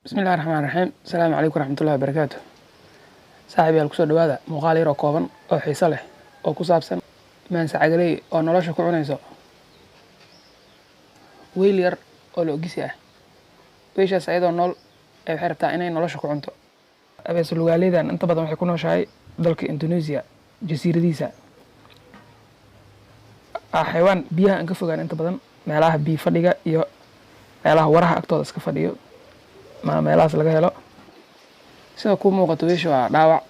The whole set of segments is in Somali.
Bismillahirrahmanirrahiim. Asalaamu calaykum waraxmatullaahi wabarakaatuh. Saaxiibayaal kusoo dhawaada muuqaal yar oo kooban oo xiiso leh oo ku saabsan maansa cagaley oo nolosha ku cunayso weyl yar oo la ogisi ah. Weyshaas ayadoo nool waxay rabtaa inay nolosha ku cunto. Abeeso lugaaleydan inta badan waxay ku nooshahay dalka Indonesia jasiiradiisa. Xayawaan biyaha aan ka fogaan inta badan meelaha biyo fadhiga iyo meelaha waraha agtooda iska fadhiyo meelahaas laga helo. Sida ku muuqato weysha waa dhaawac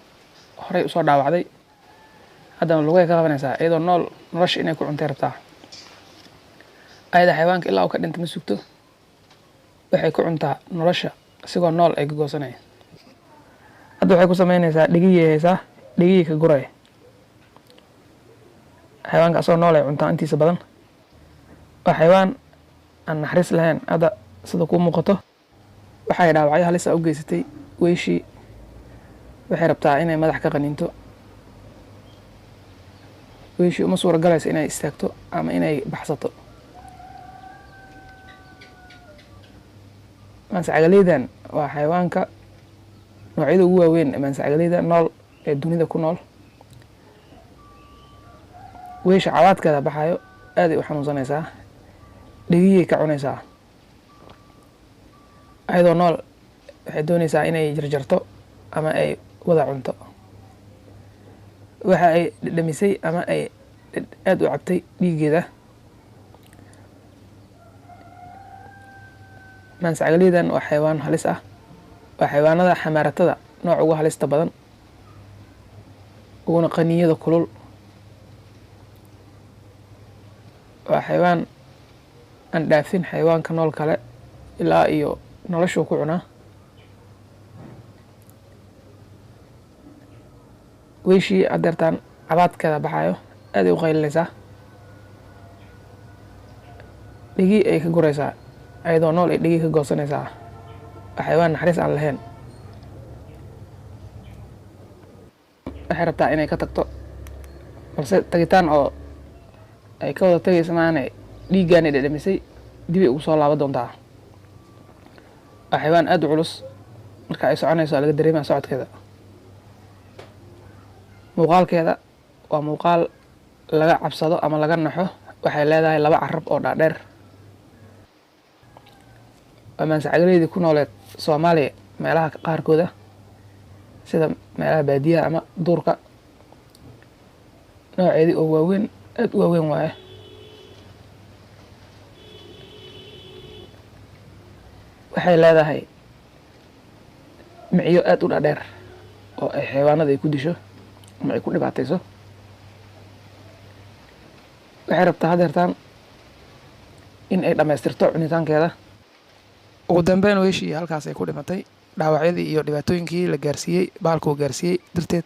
horey u soo dhaawacday, haddana lugay ka qabanaysaa iyadoo nool nolosha inay ku cuntay rabtaa. Ayada xayawaanka ilaa uu ka dhinta ma sugto, waxay ku cuntaa nolosha isigoo nool ay gogoosanay. Hadda waxay ku samaynaysaa dhigiyay haysaa, dhigiyay ka guray. Xayawaanka asoo nool ay cuntaa intiisa badan. Waa xayawaan aan naxariis lahayn. Hadda sida ku muuqato waxay dhaawacyo halis ah u geysatay weyshii. Waxay rabtaa inay madax ka qaniinto. Weyshii uma suura galayso inay istaagto ama inay baxsato. Maansa cagaleydan waa xayawaanka noocyada ugu waaweyn ee maansa cagaleyda nool ee dunida ku nool. Weysha cawaadkeeda baxayo aad ay u xanuunsanaysaa, dhigiyay ka cunaysaa. Ayadoo nool waxay doonaysaa inay jarjarto ama ay wada cunto. Waxa ay dhamisay ama ay aad u cabtay dhiiggeeda. Maansa cagaleydan waa xayawaan halis ah. Waa xayawaanada xamaaratada nooc ugu halista badan, uguna qaniinyada kulul. Waa xayawaan aan dhaafin xayawaanka nool kale ilaa iyo noloshu ku cunaa. Weyshii adeertaan cabaadkeeda baxayo aad ay u qaylinaysaa. Dhigi ay ka guraysaa ayadoo nool ay dhigi ka goosanaysaa. Waa xayawaan naxariis aan lahayn. Waxay rabtaa inay ka tagto, balse tagitaan oo ay ka wada tagayso maana dhiiggaanay dhadhamisay dib ay ugu soo laaban doontaa. Waa xayawaan aad u culus, marka ay soconayso laga dareemaa socodkeeda. Muuqaalkeeda waa muuqaal laga cabsado ama laga naxo. Waxay leedahay laba carab oo dhaadheer. Waa maansa cagaleydii ku nooleed Soomaaliya meelaha qaarkooda sida meelaha baadiyaha ama duurka. Nooceedii oo waaweyn aad u waaweyn waaye. Waxay leedahay miciyo aad u dhaadheer oo ay xayawaanada ay ku disho ama ay ku dhibaatayso. Waxay rabtaa hadeertaan in ay dhammaystirto cunitaankeeda. Ugu dambeyn weyshii halkaas ay ku dhimatay dhaawacyadii iyo dhibaatooyinkii la gaarsiiyey bahalkuu gaarsiiyey darteed.